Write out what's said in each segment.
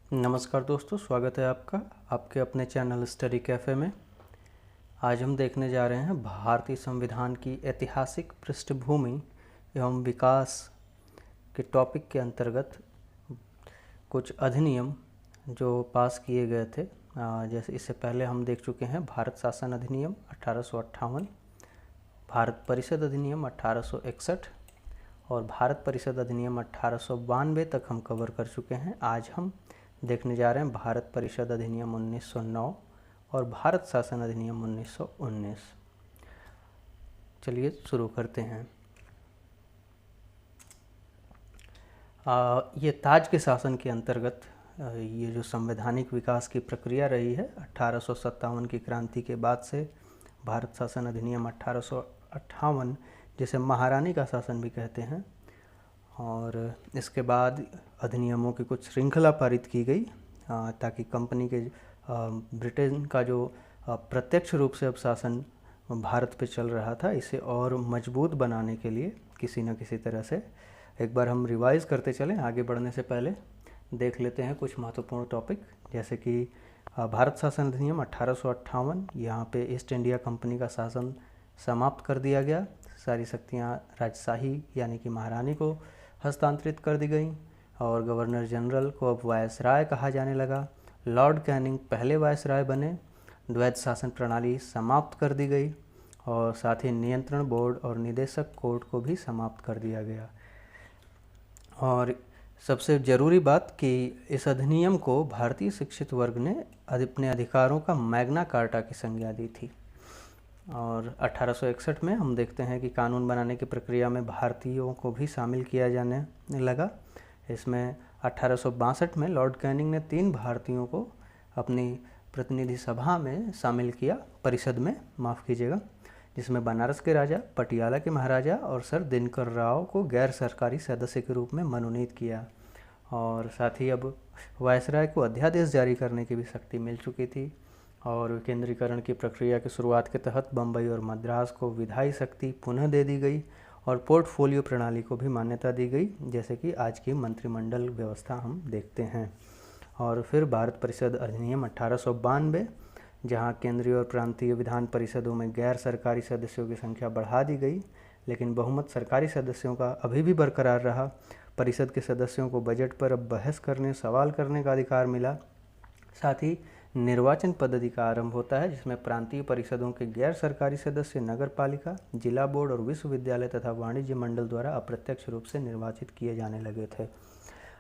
नमस्कार दोस्तों, स्वागत है आपका आपके अपने चैनल स्टडी कैफ़े में। आज हम देखने जा रहे हैं भारतीय संविधान की ऐतिहासिक पृष्ठभूमि एवं विकास के टॉपिक के अंतर्गत कुछ अधिनियम जो पास किए गए थे। जैसे इससे पहले हम देख चुके हैं भारत शासन अधिनियम 1858, भारत परिषद अधिनियम 1861 और भारत परिषद अधिनियम 1892 तक हम कवर कर चुके हैं। आज हम देखने जा रहे हैं भारत परिषद अधिनियम 1909 और भारत शासन अधिनियम 1919। चलिए शुरू करते हैं। ये ताज के शासन के अंतर्गत ये जो संवैधानिक विकास की प्रक्रिया रही है 1857 की क्रांति के बाद से भारत शासन अधिनियम 1858, जिसे महारानी का शासन भी कहते हैं, और इसके बाद अधिनियमों की कुछ श्रृंखला पारित की गई ताकि कंपनी के ब्रिटेन का जो प्रत्यक्ष रूप से अब शासन भारत पे चल रहा था, इसे और मजबूत बनाने के लिए किसी न किसी तरह से एक बार हम रिवाइज़ करते चलें। आगे बढ़ने से पहले देख लेते हैं कुछ महत्वपूर्ण टॉपिक, जैसे कि भारत शासन अधिनियम 1858। यहाँ पे ईस्ट इंडिया कंपनी का शासन समाप्त कर दिया गया। सारी शक्तियाँ राजशाही यानी कि महारानी को हस्तांतरित कर दी गई और गवर्नर जनरल को अब वायसराय कहा जाने लगा। लॉर्ड कैनिंग पहले वायसराय बने। द्वैध शासन प्रणाली समाप्त कर दी गई और साथ ही नियंत्रण बोर्ड और निदेशक कोर्ट को भी समाप्त कर दिया गया। और सबसे ज़रूरी बात कि इस अधिनियम को भारतीय शिक्षित वर्ग ने अपने अधिकारों का मैग्ना कार्टा की संज्ञा दी थी। और 1861 में हम देखते हैं कि कानून बनाने की प्रक्रिया में भारतीयों को भी शामिल किया जाने लगा। इसमें 1862 में लॉर्ड कैनिंग ने 3 भारतीयों को अपनी प्रतिनिधि सभा में शामिल किया, परिषद में, माफ़ कीजिएगा, जिसमें बनारस के राजा, पटियाला के महाराजा और सर दिनकर राव को गैर सरकारी सदस्य के रूप में मनोनीत किया। और साथ ही अब वायसराय को अध्यादेश जारी करने की भी शक्ति मिल चुकी थी। और विकेंद्रीकरण की प्रक्रिया की शुरुआत के तहत बम्बई और मद्रास को विधायी शक्ति पुनः दे दी गई और पोर्टफोलियो प्रणाली को भी मान्यता दी गई, जैसे कि आज की मंत्रिमंडल व्यवस्था हम देखते हैं। और फिर भारत परिषद अधिनियम 1892, जहां केंद्रीय और प्रांतीय विधान परिषदों में गैर सरकारी सदस्यों की संख्या बढ़ा दी गई, लेकिन बहुमत सरकारी सदस्यों का अभी भी बरकरार रहा। परिषद के सदस्यों को बजट पर अब बहस करने, सवाल करने का अधिकार मिला। साथ ही निर्वाचन पद्धति का आरंभ होता है, जिसमें प्रांतीय परिषदों के गैर सरकारी सदस्य नगर पालिका, जिला बोर्ड और विश्वविद्यालय तथा वाणिज्य मंडल द्वारा अप्रत्यक्ष रूप से निर्वाचित किए जाने लगे थे।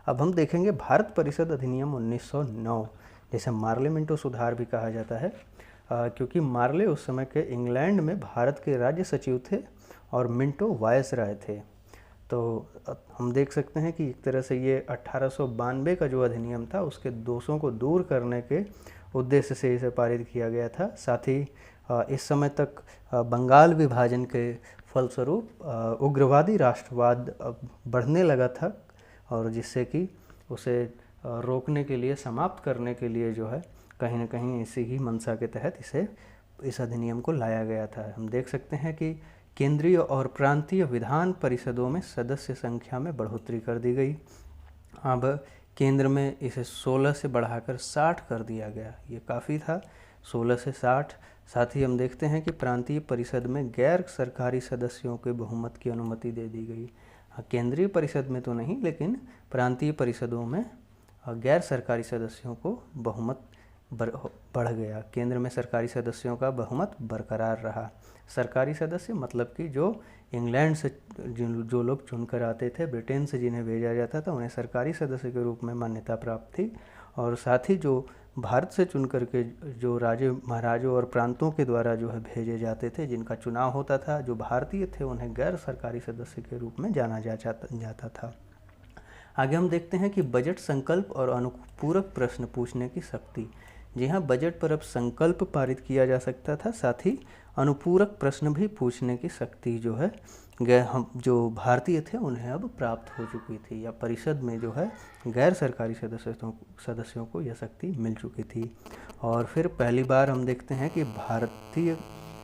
अब हम देखेंगे भारत परिषद अधिनियम 1909, जिसे मार्ले मिंटो सुधार भी कहा जाता है, क्योंकि मार्ले उस समय के इंग्लैंड में भारत के राज्य सचिव थे और मिंटो वायसराय थे। तो हम देख सकते हैं कि एक तरह से ये 1892 का जो अधिनियम था उसके दोषों को दूर करने के उद्देश्य से इसे पारित किया गया था। साथ ही इस समय तक बंगाल विभाजन के फलस्वरूप उग्रवादी राष्ट्रवाद बढ़ने लगा था, और जिससे कि उसे रोकने के लिए, समाप्त करने के लिए जो है कहीं ना कहीं इसी ही मंशा के तहत इस अधिनियम को लाया गया था। हम देख सकते हैं कि केंद्रीय और प्रांतीय विधान परिषदों में सदस्य संख्या में बढ़ोतरी कर दी गई। अब केंद्र में इसे 16 से बढ़ाकर 60 कर दिया गया। ये काफ़ी था, 16 से 60। साथ ही हम देखते हैं कि प्रांतीय परिषद में गैर सरकारी सदस्यों के बहुमत की अनुमति दे दी गई। केंद्रीय परिषद में तो नहीं, लेकिन प्रांतीय परिषदों में गैर सरकारी सदस्यों को बहुमत बढ़ गया। केंद्र में सरकारी सदस्यों का बहुमत बरकरार रहा। सरकारी सदस्य मतलब कि जो इंग्लैंड से जो लोग चुनकर आते थे, ब्रिटेन से जिन्हें भेजा जाता था, उन्हें सरकारी सदस्य के रूप में मान्यता प्राप्त थी। और साथ ही जो भारत से चुनकर के जो राजे, महाराजों और प्रांतों के द्वारा जो है भेजे जाते थे, जिनका चुनाव होता था, जो भारतीय थे, उन्हें गैर सरकारी सदस्य के रूप में जाना जाता था। आगे हम देखते हैं कि बजट संकल्प और अनुपूरक प्रश्न पूछने की शक्ति। जी हाँ, बजट पर अब संकल्प पारित किया जा सकता था, साथ ही अनुपूरक प्रश्न भी पूछने की शक्ति जो है हम जो भारतीय थे उन्हें अब प्राप्त हो चुकी थी, या परिषद में जो है गैर सरकारी सदस्यों को यह शक्ति मिल चुकी थी। और फिर पहली बार हम देखते हैं कि भारतीय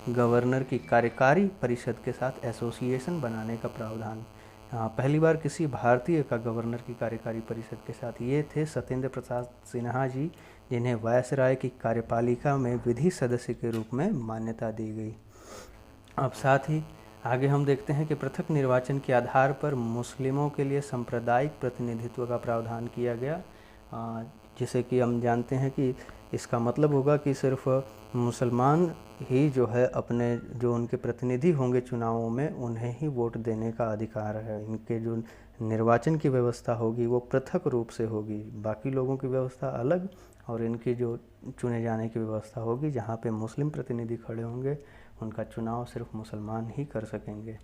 गवर्नर की कार्यकारी परिषद के साथ एसोसिएशन बनाने का प्रावधान, पहली बार किसी भारतीय का गवर्नर की कार्यकारी परिषद के साथ ये थे सत्येंद्र प्रसाद सिन्हा जी, जिन्हें वायसराय की कार्यपालिका में विधि सदस्य के रूप में मान्यता दी गई। अब साथ ही आगे हम देखते हैं कि पृथक निर्वाचन के आधार पर मुस्लिमों के लिए सांप्रदायिक प्रतिनिधित्व का प्रावधान किया गया, जिसे कि हम जानते हैं कि इसका मतलब होगा कि सिर्फ मुसलमान ही जो है अपने जो उनके प्रतिनिधि होंगे चुनावों में, उन्हें ही वोट देने का अधिकार है। इनके जो निर्वाचन की व्यवस्था होगी वो पृथक रूप से होगी, बाकी लोगों की व्यवस्था अलग, और इनकी जो चुने जाने की व्यवस्था होगी जहाँ पे मुस्लिम प्रतिनिधि खड़े होंगे, उनका चुनाव सिर्फ मुसलमान ही कर सकेंगे।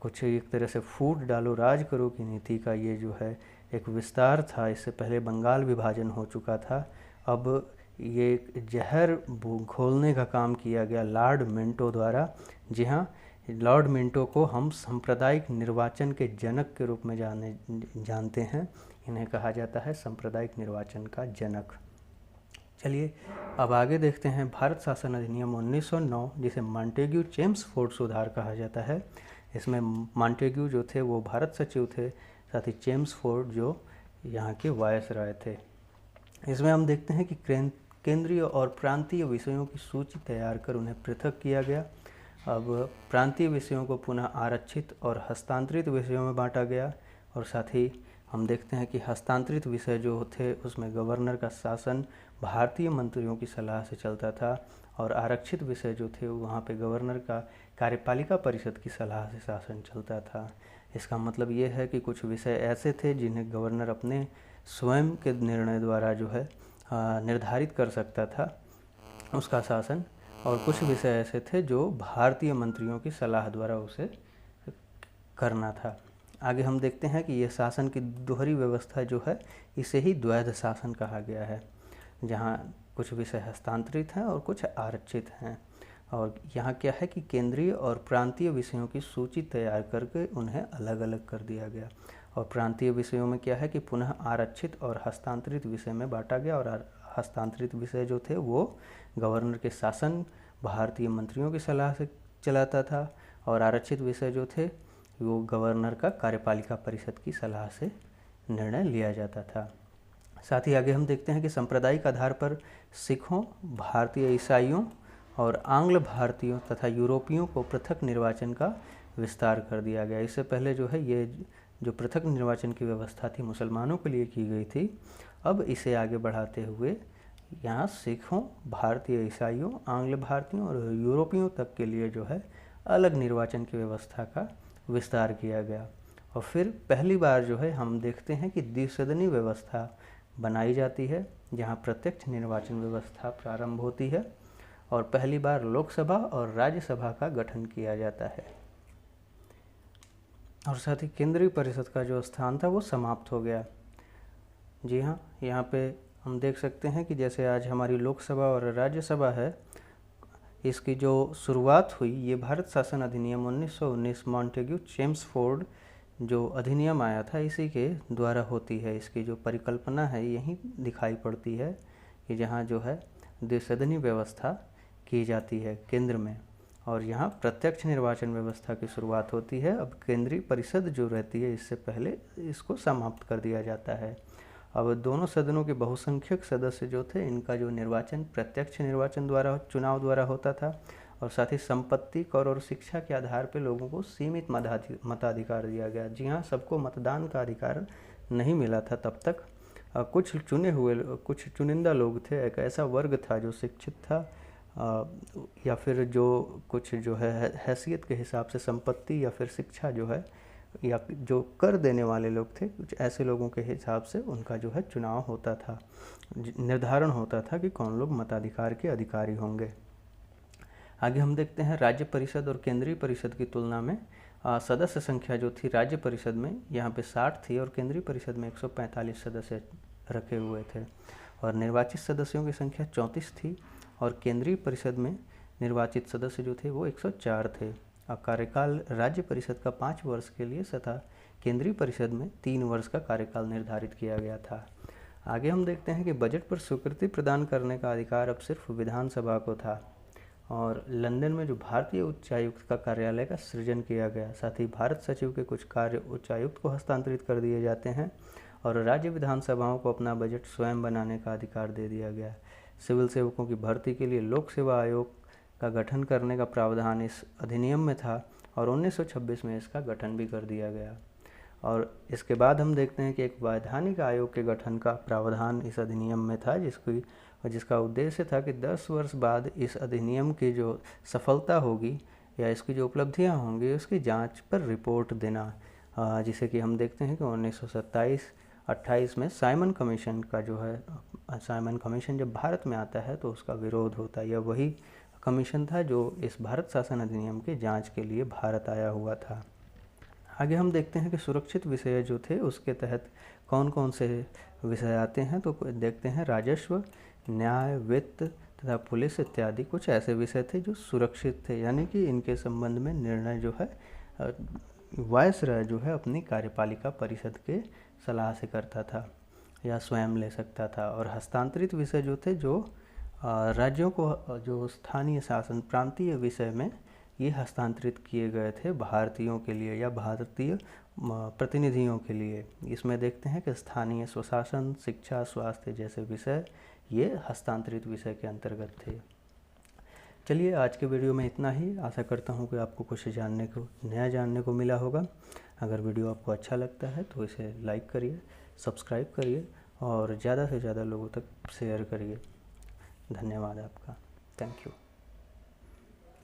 कुछ एक तरह से फूट डालो राज करो की नीति का ये जो है एक विस्तार था। इससे पहले बंगाल विभाजन हो चुका था, अब ये एक जहर घोलने का काम किया गया लॉर्ड मिंटो द्वारा। जी हाँ, लॉर्ड मिंटो को हम सांप्रदायिक निर्वाचन के जनक के रूप में जानते हैं। इन्हें कहा जाता है सांप्रदायिक निर्वाचन का जनक। चलिए अब आगे देखते हैं भारत शासन अधिनियम 1909, जिसे मॉन्टेग्यू चेम्सफोर्ड सुधार कहा जाता है। इसमें मॉन्टेग्यू जो थे वो भारत सचिव थे, साथ ही चेम्सफोर्ड जो यहाँ के वायसराय थे। इसमें हम देखते हैं कि केंद्रीय और प्रांतीय विषयों की सूची तैयार कर उन्हें पृथक किया गया। अब प्रांतीय विषयों को पुनः आरक्षित और हस्तांतरित विषयों में बांटा गया, और साथ ही हम देखते हैं कि हस्तांतरित विषय जो थे उसमें गवर्नर का शासन भारतीय मंत्रियों की सलाह से चलता था, और आरक्षित विषय जो थे वहाँ पे गवर्नर का कार्यपालिका परिषद की सलाह से शासन चलता था। इसका मतलब ये है कि कुछ विषय ऐसे थे जिन्हें गवर्नर अपने स्वयं के निर्णय द्वारा जो है निर्धारित कर सकता था उसका शासन, और कुछ विषय ऐसे थे जो भारतीय मंत्रियों की सलाह द्वारा उसे करना था। आगे हम देखते हैं कि यह शासन की दोहरी व्यवस्था जो है इसे ही द्वैध शासन कहा गया है, जहाँ कुछ विषय हस्तांतरित हैं और कुछ आरक्षित हैं। और यहाँ क्या है कि केंद्रीय और प्रांतीय विषयों की सूची तैयार करके उन्हें अलग अलग कर दिया गया, और प्रांतीय विषयों में क्या है कि पुनः आरक्षित और हस्तांतरित विषय में बांटा गया, और हस्तांतरित विषय जो थे वो गवर्नर के शासन भारतीय मंत्रियों की सलाह से चलाता था, और आरक्षित विषय जो थे वो गवर्नर का कार्यपालिका परिषद की सलाह से निर्णय लिया जाता था। साथ ही आगे हम देखते हैं कि सांप्रदायिक आधार पर सिखों, भारतीय ईसाइयों और आंग्ल भारतीयों तथा यूरोपियों को पृथक निर्वाचन का विस्तार कर दिया गया। इससे पहले जो है ये जो पृथक निर्वाचन की व्यवस्था थी मुसलमानों के लिए की गई थी, अब इसे आगे बढ़ाते हुए यहाँ सिखों, भारतीय ईसाइयों, आंग्ल भारतीयों और यूरोपियों तक के लिए जो है अलग निर्वाचन की व्यवस्था का विस्तार किया गया। और फिर पहली बार जो है हम देखते हैं कि द्विसदनी व्यवस्था बनाई जाती है, जहाँ प्रत्यक्ष निर्वाचन व्यवस्था प्रारंभ होती है, और पहली बार लोकसभा और राज्यसभा का गठन किया जाता है। और साथ ही केंद्रीय परिषद का जो स्थान था वो समाप्त हो गया। जी हाँ, यहाँ पे हम देख सकते हैं कि जैसे आज हमारी लोकसभा और राज्यसभा है, इसकी जो शुरुआत हुई ये भारत शासन अधिनियम 1919 मॉन्टेग्यू चेम्सफोर्ड जो अधिनियम आया था इसी के द्वारा होती है। इसकी जो परिकल्पना है यही दिखाई पड़ती है कि जहाँ जो है द्विसदनी व्यवस्था की जाती है केंद्र में, और यहाँ प्रत्यक्ष निर्वाचन व्यवस्था की शुरुआत होती है। अब केंद्रीय परिषद जो रहती है इससे पहले इसको समाप्त कर दिया जाता है। अब दोनों सदनों के बहुसंख्यक सदस्य जो थे इनका जो निर्वाचन प्रत्यक्ष निर्वाचन द्वारा चुनाव द्वारा होता था, और साथ ही संपत्ति, कर और शिक्षा के आधार पर लोगों को सीमित मताधिकार दिया गया। जी हाँ, सबको मतदान का अधिकार नहीं मिला था तब तक। कुछ चुने हुए कुछ चुनिंदा लोग थे, एक ऐसा वर्ग था जो शिक्षित था, या फिर जो कुछ जो है हैसियत के हिसाब से संपत्ति या फिर शिक्षा जो है या जो कर देने वाले लोग थे, कुछ ऐसे लोगों के हिसाब से उनका जो है चुनाव होता था, निर्धारण होता था कि कौन लोग मताधिकार के अधिकारी होंगे। आगे हम देखते हैं राज्य परिषद और केंद्रीय परिषद की तुलना में सदस्य संख्या जो थी राज्य परिषद में यहाँ पे 60 थी, और केंद्रीय परिषद में 145 सदस्य रखे हुए थे, और निर्वाचित सदस्यों की संख्या 34 थी, और केंद्रीय परिषद में निर्वाचित सदस्य जो थे वो 104 थे। कार्यकाल राज्य परिषद का 5 वर्ष के लिए तथा केंद्रीय परिषद में 3 वर्ष का कार्यकाल निर्धारित किया गया था। आगे हम देखते हैं कि बजट पर स्वीकृति प्रदान करने का अधिकार अब सिर्फ विधानसभा को था, और लंदन में जो भारतीय उच्चायुक्त का कार्यालय का सृजन किया गया। साथ ही भारत सचिव के कुछ कार्य उच्चायुक्त को हस्तांतरित कर दिए जाते हैं और राज्य विधानसभाओं को अपना बजट स्वयं बनाने का अधिकार दे दिया गया। सिविल सेवकों की भर्ती के लिए लोक सेवा आयोग का गठन करने का प्रावधान इस अधिनियम में था और 1926 में इसका गठन भी कर दिया गया। और इसके बाद हम देखते हैं कि एक वैधानिक आयोग के गठन का प्रावधान इस अधिनियम में था, जिसका उद्देश्य था कि 10 वर्ष बाद इस अधिनियम की जो सफलता होगी या इसकी जो उपलब्धियां होंगी उसकी जांच पर रिपोर्ट देना, जिसे कि हम देखते हैं कि 1927-28 में साइमन कमीशन का जो है, साइमन कमीशन जब भारत में आता है तो उसका विरोध होता है। यह वही कमीशन था जो इस भारत शासन अधिनियम की जांच के लिए भारत आया हुआ था। आगे हम देखते हैं कि सुरक्षित विषय जो थे उसके तहत कौन कौन से विषय आते हैं। तो देखते हैं राजस्व, न्याय, वित्त तथा पुलिस इत्यादि कुछ ऐसे विषय थे जो सुरक्षित थे, यानी कि इनके संबंध में निर्णय जो है वायसराय जो है अपनी कार्यपालिका परिषद के सलाह से करता था या स्वयं ले सकता था। और हस्तांतरित विषय जो थे जो राज्यों को जो स्थानीय शासन प्रांतीय विषय में ये हस्तांतरित किए गए थे भारतीयों के लिए या भारतीय प्रतिनिधियों के लिए। इसमें देखते हैं कि स्थानीय स्वशासन, शिक्षा, स्वास्थ्य जैसे विषय ये हस्तांतरित विषय के अंतर्गत थे। चलिए आज के वीडियो में इतना ही। आशा करता हूँ कि आपको कुछ नया जानने को मिला होगा। अगर वीडियो आपको अच्छा लगता है तो इसे लाइक करिए, सब्सक्राइब करिए और ज़्यादा से ज़्यादा लोगों तक शेयर करिए। धन्यवाद आपका। Thank you.